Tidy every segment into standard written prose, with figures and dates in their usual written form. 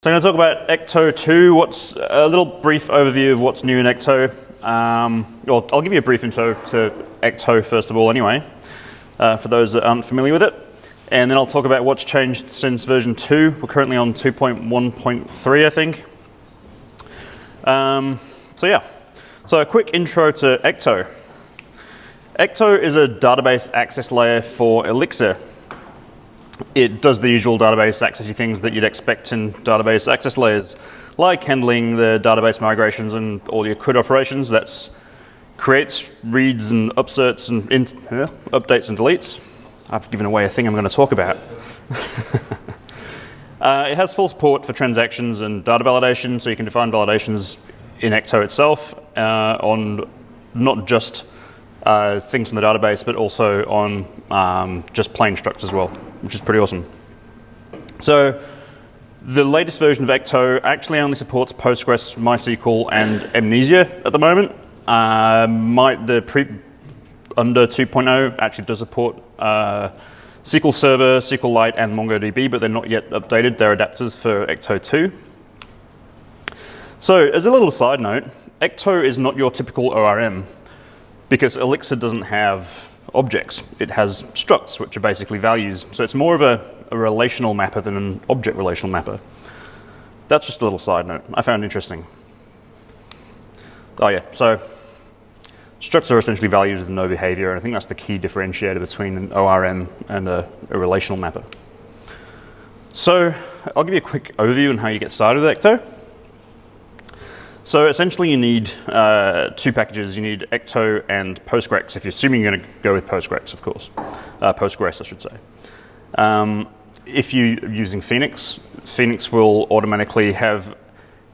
So I'm going to talk about Ecto 2, what's a little brief overview of what's new in Ecto. Well, I'll give you a brief intro to Ecto first of all anyway, for those that aren't familiar with it. And then I'll talk about what's changed since version 2. We're currently on 2.1.3, I think. So a quick intro to Ecto. Ecto is a database access layer for Elixir. It does the usual database accessy things that you'd expect in database access layers, like handling the database migrations and all your CRUD operations. That's creates, reads, and updates and deletes. I've given away a thing I'm going to talk about. It has full support for transactions and data validation, so you can define validations in Ecto itself on not just things from the database, but also on just plain structs as well, which is pretty awesome. So the latest version of Ecto actually only supports Postgres, MySQL, and Amnesia at the moment. Under 2.0 actually does support SQL Server, SQLite, and MongoDB, but they're not yet updated. They're adapters for Ecto 2. So as a little side note, Ecto is not your typical ORM because Elixir doesn't have objects. It has structs, which are basically values. So it's more of a relational mapper than an object relational mapper. That's just a little side note I found interesting. Oh yeah, so structs are essentially values with no behavior, and I think that's the key differentiator between an ORM and a relational mapper. So I'll give you a quick overview on how you get started with Ecto. So essentially you need two packages. You need Ecto and Postgres, if you're assuming you're going to go with Postgres, of course. Postgres, I should say. If you're using Phoenix, Phoenix will automatically have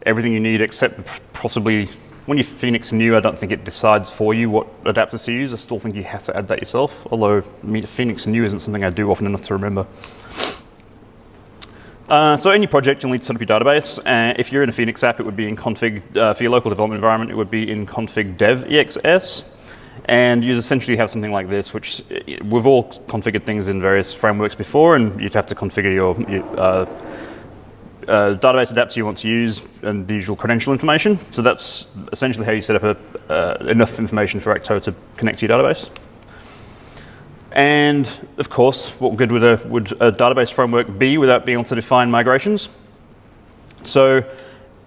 everything you need except possibly, when you're Phoenix new, I don't think it decides for you what adapters to use. I still think you have to add that yourself, although Phoenix new isn't something I do often enough to remember. So any project, you'll need to set up your database. If you're in a Phoenix app, it would be in config, for your local development environment, it would be in config dev exs. And you'd essentially have something like this, which we've all configured things in various frameworks before, and you'd have to configure your database adapter you want to use and the usual credential information. So that's essentially how you set up enough information for Ecto to connect to your database. And of course, what good would a database framework be without being able to define migrations? So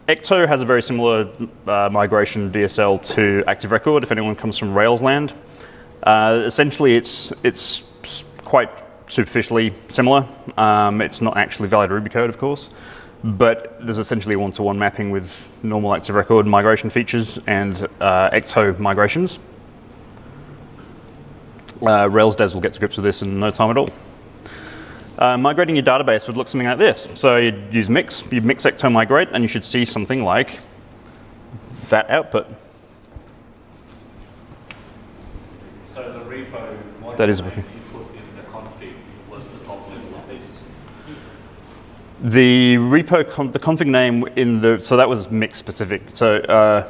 Ecto has a very similar migration DSL to Active Record, if anyone comes from Rails land. Essentially, it's quite superficially similar. It's not actually valid Ruby code, of course, but there's essentially a one-to-one mapping with normal Active Record migration features and Ecto migrations. Rails devs will get to grips with this in no time at all. Migrating your database would look something like this. So you'd use mix, you'd mix Ecto migrate, and you should see something like that output. So the repo, that is you put in the config was the top level of this? The repo, the config name in the, so that was mix specific. So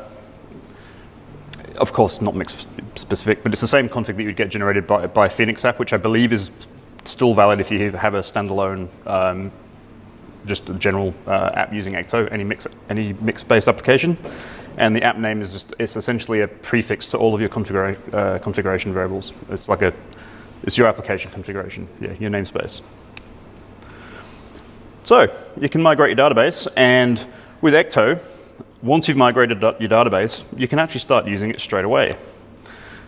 of course not mix specific, but it's the same config that you'd get generated by Phoenix app, which I believe is still valid if you have a standalone, just a general app using Ecto, any mix-based application. And the app name is just, it's essentially a prefix to all of your configuration variables. It's like it's your application configuration, yeah, your namespace. So you can migrate your database, and with Ecto, once you've migrated your database, you can actually start using it straight away.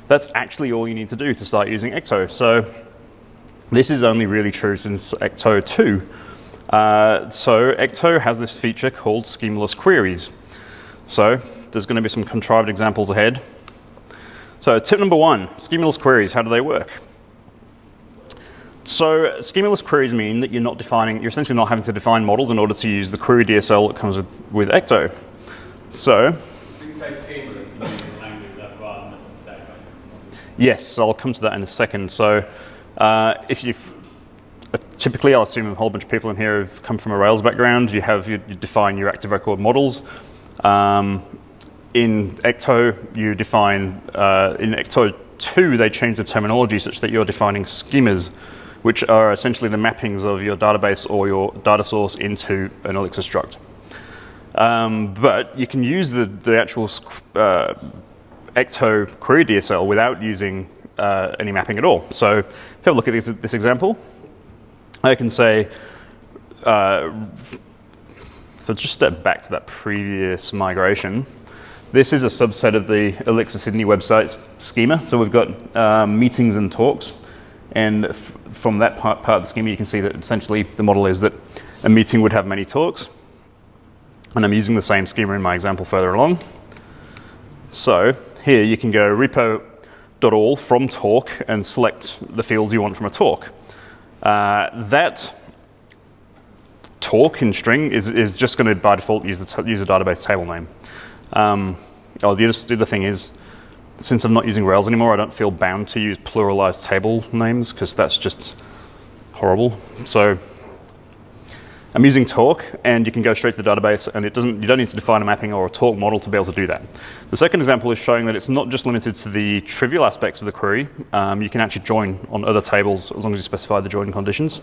That's actually all you need to do to start using Ecto. So this is only really true since Ecto 2. So Ecto has this feature called schemaless queries. So there's going to be some contrived examples ahead. So tip number 1, schemaless queries, how do they work? So schemaless queries mean that you're essentially not having to define models in order to use the query DSL that comes with Ecto. So, yes, I'll come to that in a second. So if you've, typically I'll assume a whole bunch of people in here have come from a Rails background, you define your Active Record models. In Ecto, you define, in Ecto 2, they changed the terminology such that you're defining schemas, which are essentially the mappings of your database or your data source into an Elixir struct. But you can use the actual Ecto query DSL without using any mapping at all. So if you have a look at this example, I can say, so just step back to that previous migration. This is a subset of the Elixir Sydney website's schema. So we've got meetings and talks. And from that part of the schema, you can see that essentially the model is that a meeting would have many talks. And I'm using the same schema in my example further along. So here you can go repo.all from talk and select the fields you want from a talk. That talk in string is just going to, by default, use a database table name. The other thing is, since I'm not using Rails anymore, I don't feel bound to use pluralized table names because that's just horrible. So I'm using talk, and you can go straight to the database, and you don't need to define a mapping or a talk model to be able to do that. The second example is showing that it's not just limited to the trivial aspects of the query. You can actually join on other tables as long as you specify the join conditions,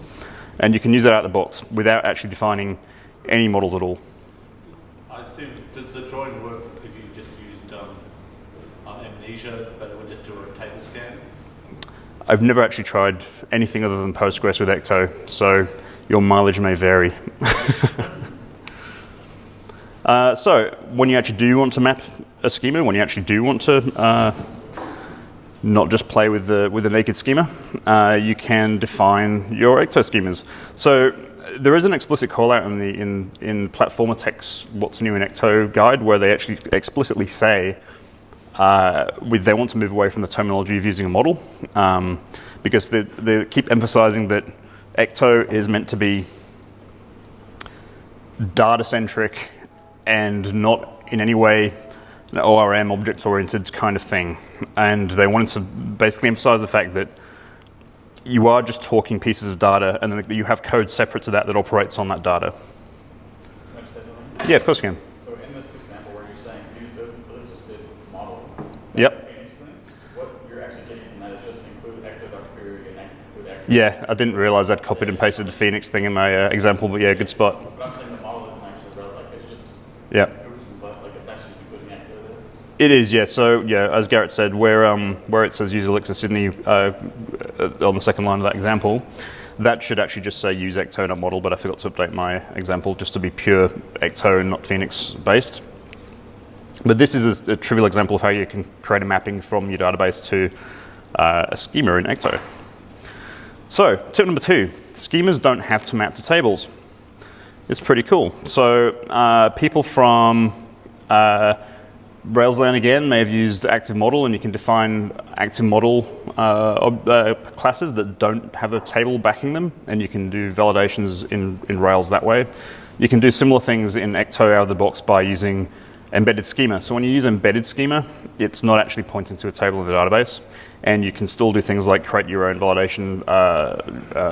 and you can use that out of the box without actually defining any models at all. I assume, does the join work if you just used amnesia, but it would just do a table scan? I've never actually tried anything other than Postgres with Ecto, so your mileage may vary. So when you actually do want to map a schema, when you actually do want to not just play with the naked schema, you can define your Ecto schemas. So there is an explicit call out in Platformer Tech's What's New in Ecto guide where they actually explicitly say they want to move away from the terminology of using a model because they keep emphasizing that Ecto is meant to be data-centric and not in any way an ORM, object-oriented kind of thing. And they wanted to basically emphasize the fact that you are just talking pieces of data and then you have code separate to that operates on that data. Can I just say something? Yeah, of course you can. So in this example where you're saying use the Elixir model, Yep. what you're actually getting from that is just include Ecto.query and include Ecto. Yeah, I didn't realize I'd copied and pasted the Phoenix thing in my example, but yeah, good spot. But I'm saying the model isn't actually like it's just Yeah. but like it's actually just including Ecto there. It is, yeah. So, yeah, as Garrett said, where it says use Elixir Sydney on the second line of that example, that should actually just say use Ecto, not model, but I forgot to update my example just to be pure Ecto and not Phoenix based. But this is a trivial example of how you can create a mapping from your database to a schema in Ecto. So, tip number 2, schemas don't have to map to tables. It's pretty cool. So, people from Railsland again may have used active model, and you can define active model classes that don't have a table backing them, and you can do validations in Rails that way. You can do similar things in Ecto out of the box by using embedded schema. So when you use embedded schema, it's not actually pointing to a table in the database, and you can still do things like create your own validation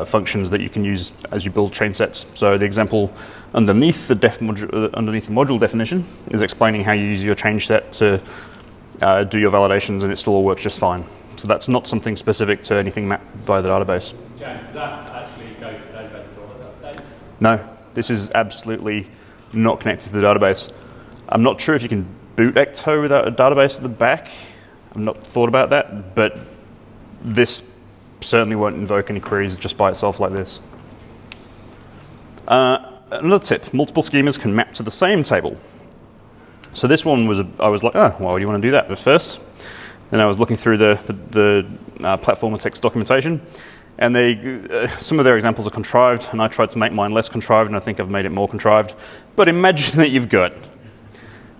functions that you can use as you build chain sets. So the example underneath the module definition is explaining how you use your change set to do your validations, and it still all works just fine. So that's not something specific to anything mapped by the database. James, does that actually go to the database at all at that stage? No, this is absolutely not connected to the database. I'm not sure if you can boot Ecto without a database at the back. I've not thought about that, but this certainly won't invoke any queries just by itself like this. Another tip, multiple schemas can map to the same table. So this one was, I was like, oh, why would you want to do that at first? Then I was looking through the Platformer Tech's documentation, and some of their examples are contrived, and I tried to make mine less contrived, and I think I've made it more contrived. But imagine that you've got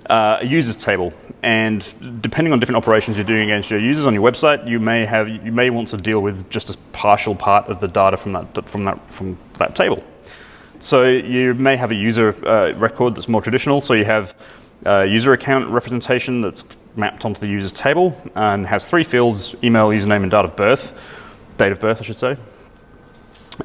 a users table, and depending on different operations you're doing against your users on your website, you may want to deal with just a partial part of the data from that table. So you may have a user record that's more traditional. So you have user account representation that's mapped onto the user's table and has 3 fields: email, username, and date of birth, I should say.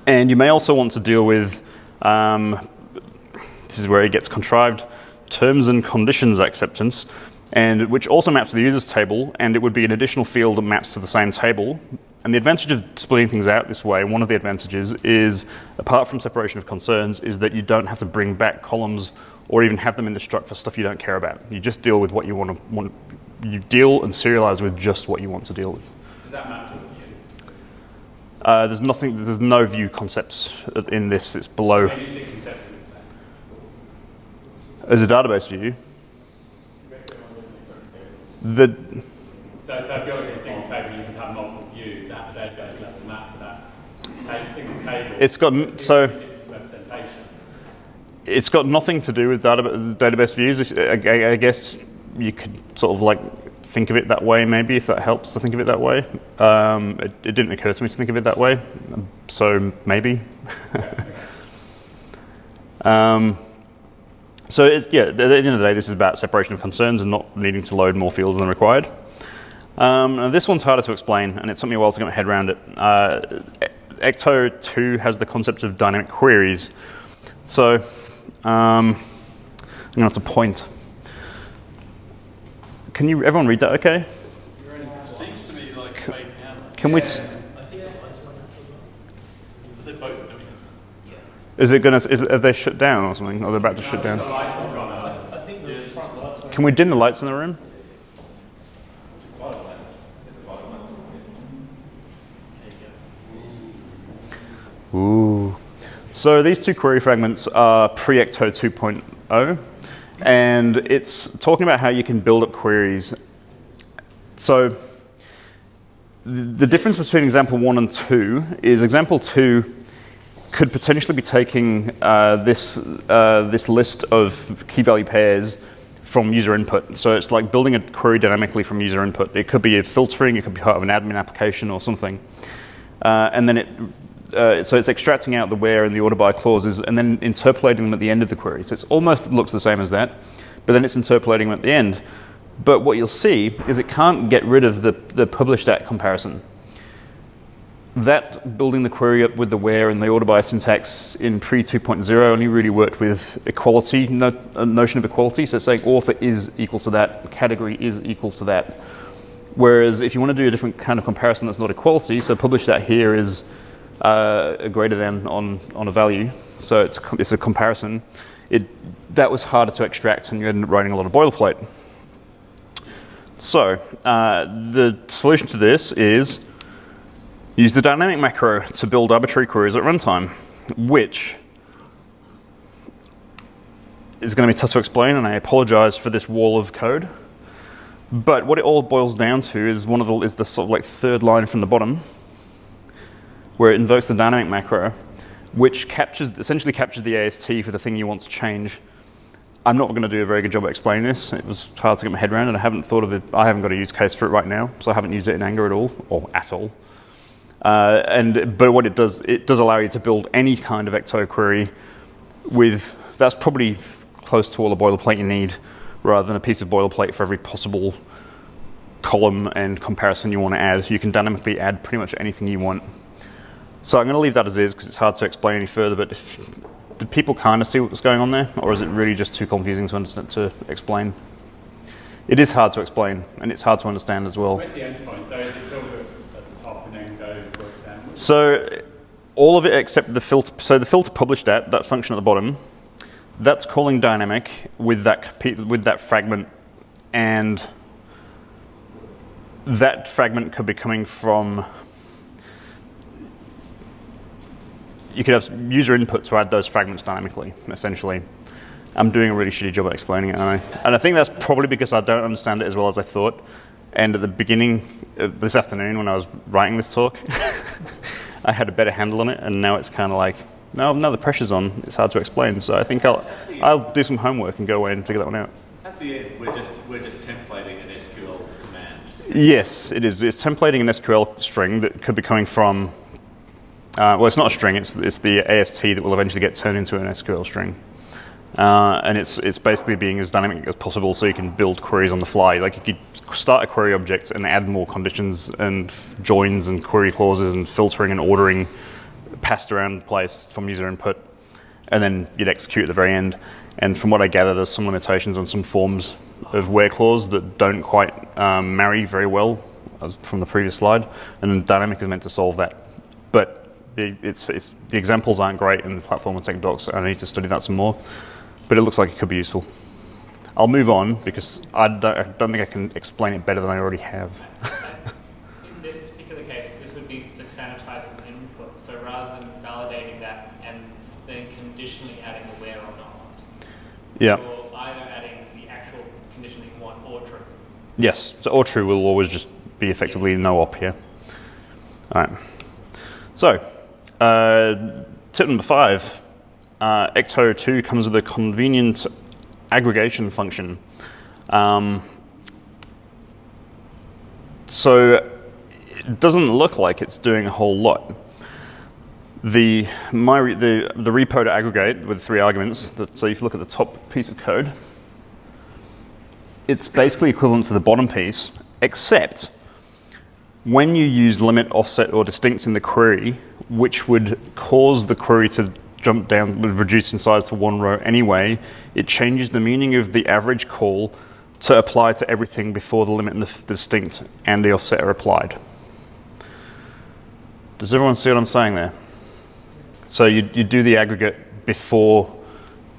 And you may also want to deal with this is where it gets contrived, terms and conditions acceptance, and which also maps to the users table, and it would be an additional field that maps to the same table. And the advantage of splitting things out this way, one of the advantages is, apart from separation of concerns, is that you don't have to bring back columns or even have them in the struct for stuff you don't care about. You just deal with what you want. You deal and serialize with just what you want to deal with. Does that map to a view? There's no view concepts in this. It's below. Maybe it's a conceptual instead. As a database view, So if you're looking at a single table, you can have multiple views at the database level map to that. Take a single table. it's got representations. it's got nothing to do with database views. I guess you could sort of like think of it that way, maybe, if that helps to think of it that way. It didn't occur to me to think of it that way, so maybe. So at the end of the day, this is about separation of concerns and not needing to load more fields than required. And this one's harder to explain, and it took me a while to get my head around it. Ecto 2 has the concept of dynamic queries. So I'm going to have to point. Can you everyone read that okay? Seems to be like fading out. Can we? I think they're both doing it. Is it going to? Are they shut down or something? Or they're about to shut down? The lights have gone out. Can we dim the lights in the room? Ooh. So these two query fragments are pre-Ecto 2.0, and it's talking about how you can build up queries. So the difference between example 1 and 2 is example 2 could potentially be taking this list of key value pairs from user input. So it's like building a query dynamically from user input. It could be a filtering, it could be part of an admin application or something. And then so it's extracting out the where and the order by clauses and then interpolating them at the end of the query. So it's almost looks the same as that, but then it's interpolating them at the end. But what you'll see is it can't get rid of the published at comparison. That building the query up with the where and the order by syntax in pre 2.0 only really worked with equality, a notion of equality. So it's saying author is equal to that, category is equal to that. Whereas if you want to do a different kind of comparison that's not equality, so published at here is a greater than on a value. So it's a comparison. That was harder to extract and you ended up writing a lot of boilerplate. So the solution to this is use the dynamic macro to build arbitrary queries at runtime, which is going to be tough to explain, and I apologize for this wall of code. But what it all boils down to is the sort of like third line from the bottom, where it invokes the dynamic macro, which essentially captures the AST for the thing you want to change. I'm not going to do a very good job of explaining this. It was hard to get my head around, and I haven't thought of it. I haven't got a use case for it right now, so I haven't used it in Anger at all, or at all. But what it does allow you to build any kind of Ecto query that's probably close to all the boilerplate you need, rather than a piece of boilerplate for every possible column and comparison you want to add. You can dynamically add pretty much anything you want. So I'm going to leave that as is because it's hard to explain any further, but did people kind of see what was going on there, or is it really just too confusing to explain? It is hard to explain, and it's hard to understand as well. Where's the endpoint? So is it filtered at the top and then works downwards? So all of it except the filter. So the filter published at, that function at the bottom, that's calling dynamic with that fragment, and that fragment could be coming from. You could have user input to add those fragments dynamically, essentially. I'm doing a really shitty job at explaining it, aren't I? And I think that's probably because I don't understand it as well as I thought. And at the beginning of this afternoon when I was writing this talk, I had a better handle on it, and now it's kind of like, no, the pressure's on. It's hard to explain. So I think I'll do some homework and go away and figure that one out. At the end, we're just templating an SQL command. Yes, it is. It's templating an SQL string that could be coming from. Well, it's not a string. It's the AST that will eventually get turned into an SQL string, and it's basically being as dynamic as possible, so you can build queries on the fly. Like you could start a query object and add more conditions and joins and query clauses and filtering and ordering passed around the place from user input, and then you'd execute at the very end. And from what I gather, there's some limitations on some forms of where clause that don't quite marry very well from the previous slide, and then dynamic is meant to solve that, but the examples aren't great, and the platform will take docs, so I need to study that some more. but it looks like it could be useful. I'll move on because I don't think I can explain it better than I already have. In this particular case, this would be for sanitizing the input. So rather than validating that and then conditionally adding a where or not, Yeah. you're either adding the actual condition that you want or true. Yes. So or true will always just be effectively no op here. All right. So tip number 5, Ecto 2 comes with a convenient aggregation function. So it doesn't look like it's doing a whole lot. The repo to aggregate with 3 arguments, so if you look at the top piece of code, it's basically equivalent to the bottom piece, except when you use limit, offset, or distinct in the query, which would cause the query to jump down, reduce in size to 1 row anyway, it changes the meaning of the average call to apply to everything before the limit and the distinct and the offset are applied. Does everyone see what I'm saying there? So you do the aggregate before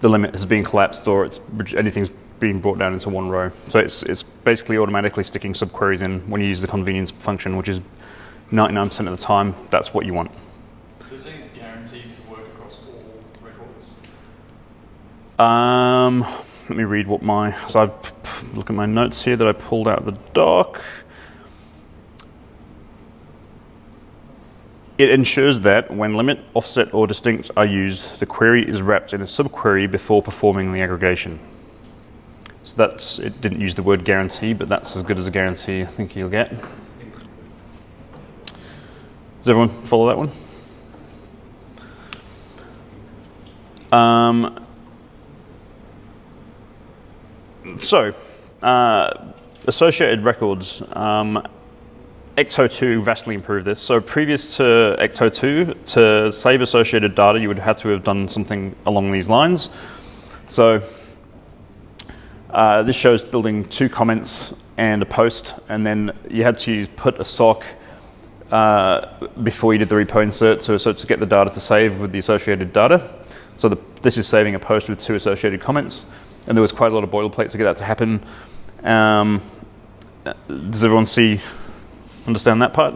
the limit has been collapsed or anything's being brought down into 1 row. So it's basically automatically sticking subqueries in when you use the convenience function, which is 99% of the time, that's what you want. So you're saying it's guaranteed to work across all records? Let me read what so I look at my notes here that I pulled out of the doc. It ensures that when limit, offset, or distinct are used, the query is wrapped in a subquery before performing the aggregation. So it didn't use the word guarantee, but that's as good as a guarantee I think you'll get. Does everyone follow that one? Associated records. Ecto 2 vastly improved this. So previous to Ecto 2, to save associated data, you would have to have done something along these lines. So this shows building 2 comments and a post, and then you had to put a sock before you did the repo insert, so to get the data to save with the associated data. So this is saving a post with 2 associated comments, and there was quite a lot of boilerplate to get that to happen. Does everyone understand that part?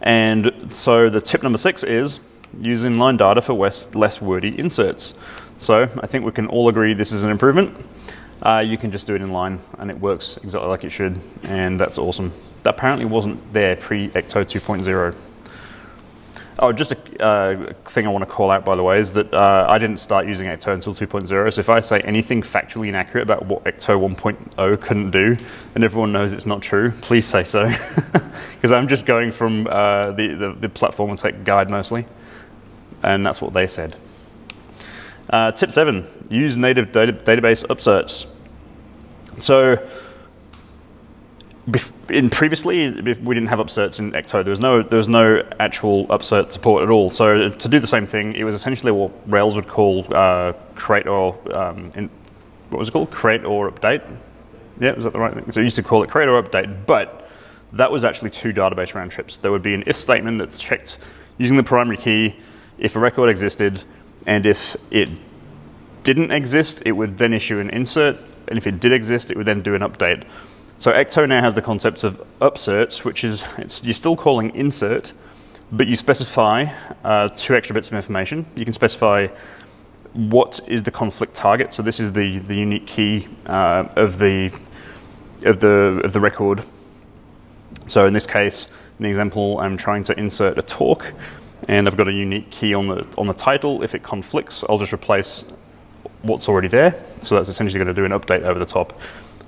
And so the tip number 6 is use inline data for less wordy inserts. So I think we can all agree this is an improvement. You can just do it in line and it works exactly like it should, and that's awesome. That apparently wasn't there pre-Ecto 2.0. Oh, just a thing I want to call out, by the way, is that I didn't start using Ecto until 2.0, so if I say anything factually inaccurate about what Ecto 1.0 couldn't do, and everyone knows it's not true, please say so. Because I'm just going from the platform and tech guide mostly, and that's what they said. Tip 7, use native database upserts. So previously, we didn't have upserts in Ecto. There was no actual upsert support at all. So to do the same thing, it was essentially what Rails would call create or what was it called? Create or update. Yeah, is that the right thing? So it used to call it create or update, but that was actually 2 database round trips. There would be an if statement that's checked using the primary key if a record existed, and if it didn't exist, it would then issue an insert, and if it did exist, it would then do an update. So Ecto now has the concept of upserts, which is you're still calling insert, but you specify 2 extra bits of information. You can specify what is the conflict target. So this is the unique key of the record. So in this case, in the example, I'm trying to insert a talk, and I've got a unique key on the title. If it conflicts, I'll just replace what's already there. So that's essentially going to do an update over the top.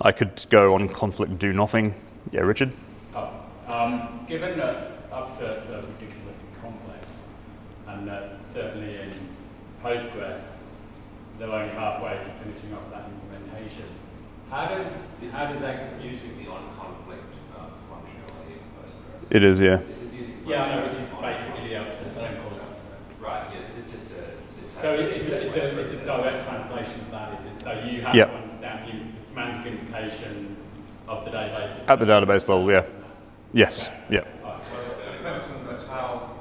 I could go on conflict do nothing. Yeah, Richard? Given that upserts are ridiculously complex, and that certainly in Postgres, they're only halfway to finishing off that implementation, how does that using the on-conflict functionality in Postgres? It is, yeah. Yeah, I know, which is basically the upsert. I don't call it upsert. Right, yeah, this is just a... So it's a direct translation of that, is it? So you have Yep. to understand the semantic implications of the database. At the database level, yeah. Yes, yeah. Well, it depends on how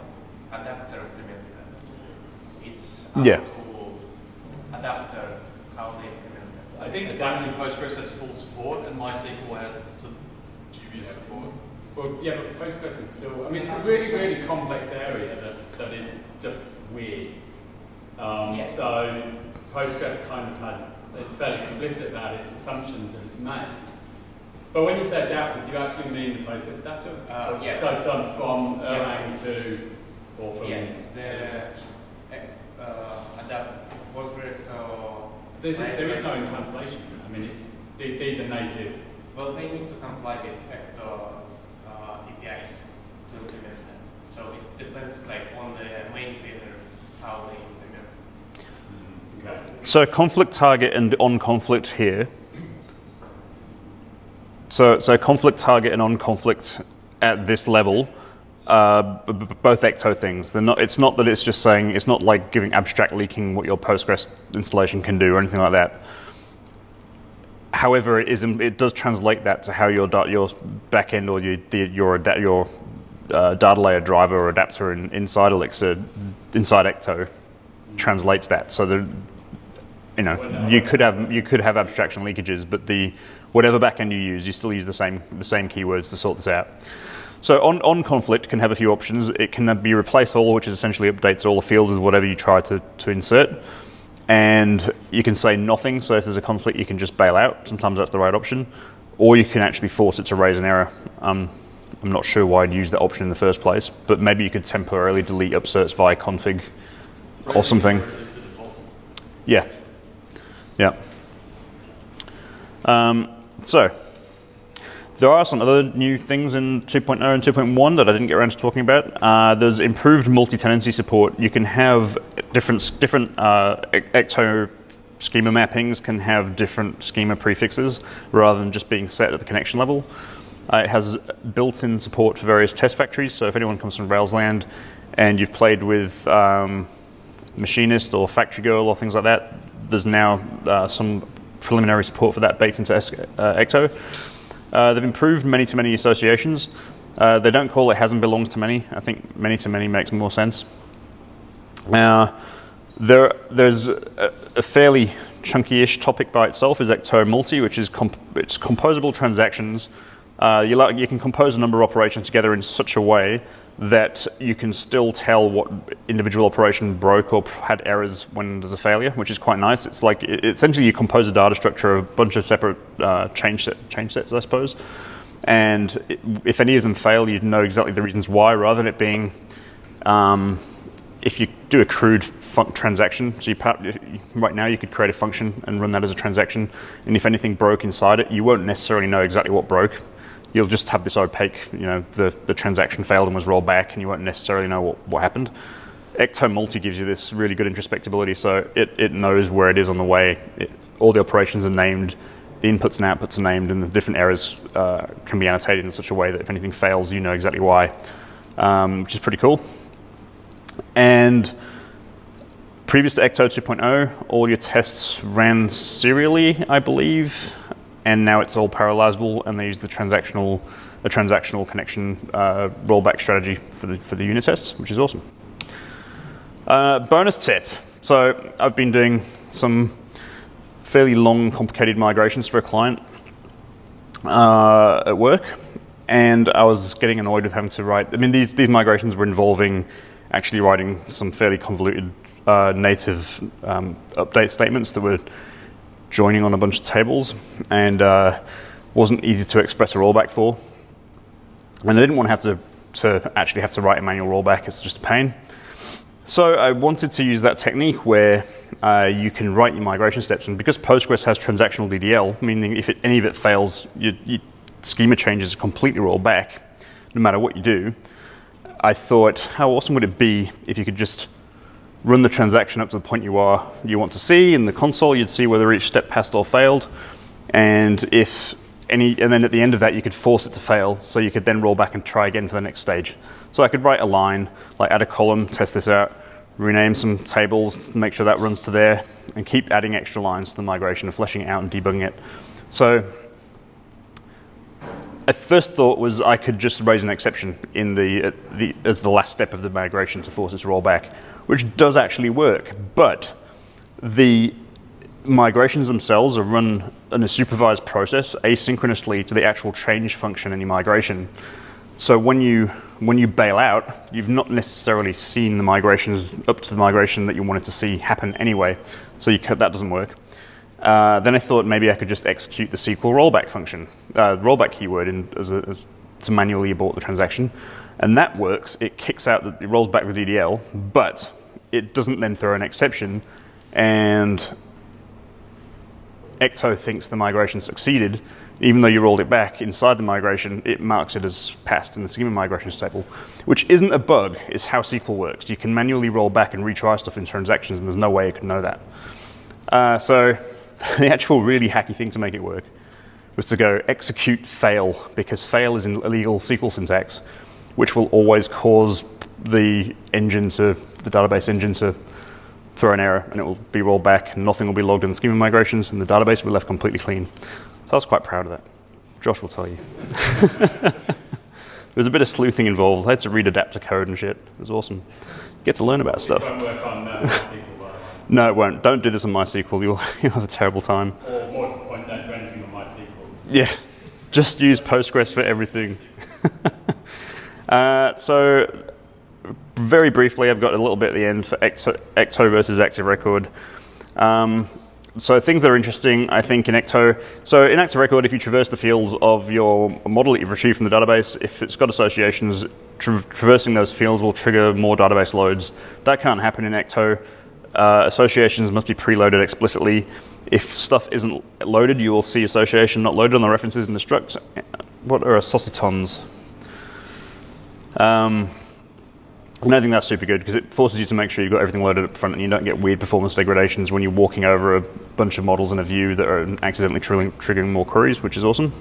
adapter implements that. It's Yeah. to adapter how I think adaptive. Postgres has full support and MySQL has some dubious support. Well, yeah, but Postgres is still, I mean, it's a really, really complex area that is just weird. So Postgres kind of has, it's fairly explicit about its assumptions and its made. But when you say adaptive, do you actually mean the Postgres adaptive? Yeah. So from Erlang to, or from... Yeah, the adapt Postgres or... There is no translation. I mean, these are native. Well, they need to comply with Ecto APIs to implement them. So it depends on the maintainer how they implement. Okay. So conflict target and on conflict here. So conflict target and on conflict at this level, both Ecto things. They're not. It's not that it's just saying. It's not like giving abstract leaking what your Postgres installation can do or anything like that. However, it does translate that to how your backend or your data layer driver or adapter inside Elixir, inside Ecto, translates that. So that you could have abstraction leakages, but whatever backend you use, you still use the same keywords to sort this out. So on conflict can have a few options. It can be replace all, which is essentially updates all the fields with whatever you try to insert. And you can say nothing, so if there's a conflict, you can just bail out. Sometimes that's the right option. Or you can actually force it to raise an error. I'm not sure why I'd use that option in the first place, but maybe you could temporarily delete upserts via config or something. Is the default. Yeah. Yeah. So there are some other new things in 2.0 and 2.1 that I didn't get around to talking about. There's improved multi-tenancy support. You can have different Ecto schema mappings can have different schema prefixes rather than just being set at the connection level. It has built-in support for various test factories. So if anyone comes from Rails land and you've played with Machinist or Factory Girl or things like that, there's now some preliminary support for that baked into Ecto. They've improved many-to-many associations. They don't call it has and belongs to many. I think many-to-many makes more sense. There's a fairly chunky-ish topic by itself is Ecto multi, which is it's composable transactions. You can compose a number of operations together in such a way that you can still tell what individual operation broke or had errors when there's a failure, which is quite nice. It's like essentially you compose a data structure of a bunch of separate change sets, I suppose. And if any of them fail, you'd know exactly the reasons why, rather than it being if you do a CRUD transaction. So right now you could create a function and run that as a transaction, and if anything broke inside it, you won't necessarily know exactly what broke. You'll just have this opaque, the transaction failed and was rolled back, and you won't necessarily know what happened. Ecto multi gives you this really good introspectability, so it knows where it is on the way. All the operations are named, the inputs and outputs are named, and the different errors can be annotated in such a way that if anything fails, you know exactly why, which is pretty cool. And previous to Ecto 2.0, all your tests ran serially, I believe. And now it's all parallelizable, and they use a transactional connection rollback strategy for the unit tests, which is awesome. Bonus tip. So I've been doing some fairly long, complicated migrations for a client at work, and I was getting annoyed with having to write. I mean, these migrations were involving actually writing some fairly convoluted native update statements that were joining on a bunch of tables, and wasn't easy to express a rollback for. And I didn't want to actually have to write a manual rollback. It's just a pain. So I wanted to use that technique where you can write your migration steps, and because Postgres has transactional DDL, meaning if any of it fails, your schema changes completely roll back, no matter what you do. I thought, how awesome would it be if you could just run the transaction up to the point you want to see in the console. You'd see whether each step passed or failed, and then at the end of that you could force it to fail, so you could then roll back and try again for the next stage. So I could write a line, like add a column, test this out, rename some tables, make sure that runs to there, and keep adding extra lines to the migration and fleshing it out and debugging it. So a first thought was I could just raise an exception as the last step of the migration to force it to roll back, which does actually work, but the migrations themselves are run in a supervised process asynchronously to the actual change function in your migration. So when you bail out, you've not necessarily seen the migrations up to the migration that you wanted to see happen anyway. So that doesn't work. Then I thought maybe I could just execute the SQL rollback function, rollback keyword to manually abort the transaction. And that works. It kicks out, it rolls back the DDL, but it doesn't then throw an exception. And Ecto thinks the migration succeeded. Even though you rolled it back inside the migration, it marks it as passed in the schema migration table, which isn't a bug. It's how SQL works. You can manually roll back and retry stuff in transactions, and there's no way you can know that. So the actual really hacky thing to make it work was to go execute fail, because fail is an illegal SQL syntax, which will always cause the database engine to throw an error, and it will be rolled back, and nothing will be logged in the schema migrations, and the database will be left completely clean. So I was quite proud of that. Josh will tell you. There was a bit of sleuthing involved. I had to read adapter code and shit. It was awesome. Get to learn about stuff. It won't work on MySQL, No, it won't. Don't do this on MySQL. You'll have a terrible time. or more to the point, don't do anything on MySQL. Yeah, just use Postgres for everything. So very briefly, I've got a little bit at the end for Ecto versus Active Record. So things that are interesting, I think, in Ecto. So in Active Record, if you traverse the fields of your model that you've retrieved from the database, if it's got associations, traversing those fields will trigger more database loads. That can't happen in Ecto. Associations must be preloaded explicitly. If stuff isn't loaded, you will see association not loaded on the references in the struct. What are associtons? I don't think that's super good because it forces you to make sure you've got everything loaded up front and you don't get weird performance degradations when you're walking over a bunch of models in a view that are accidentally triggering more queries, which is awesome.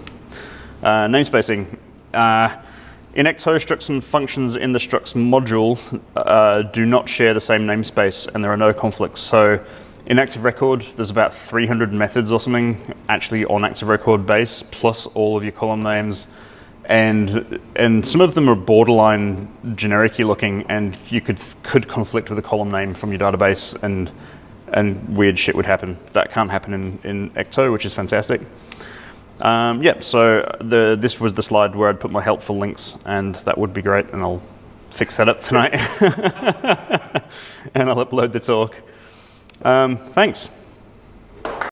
Namespacing. In Ecto, structs and functions in the structs module do not share the same namespace and there are no conflicts. So in Active Record, there's about 300 methods or something actually on Active Record base, plus all of your column names. And some of them are borderline generic-y looking, and you could conflict with a column name from your database, and weird shit would happen. That can't happen in Ecto, which is fantastic. So this was the slide where I'd put my helpful links, and that would be great, and I'll fix that up tonight. And I'll upload the talk. Thanks.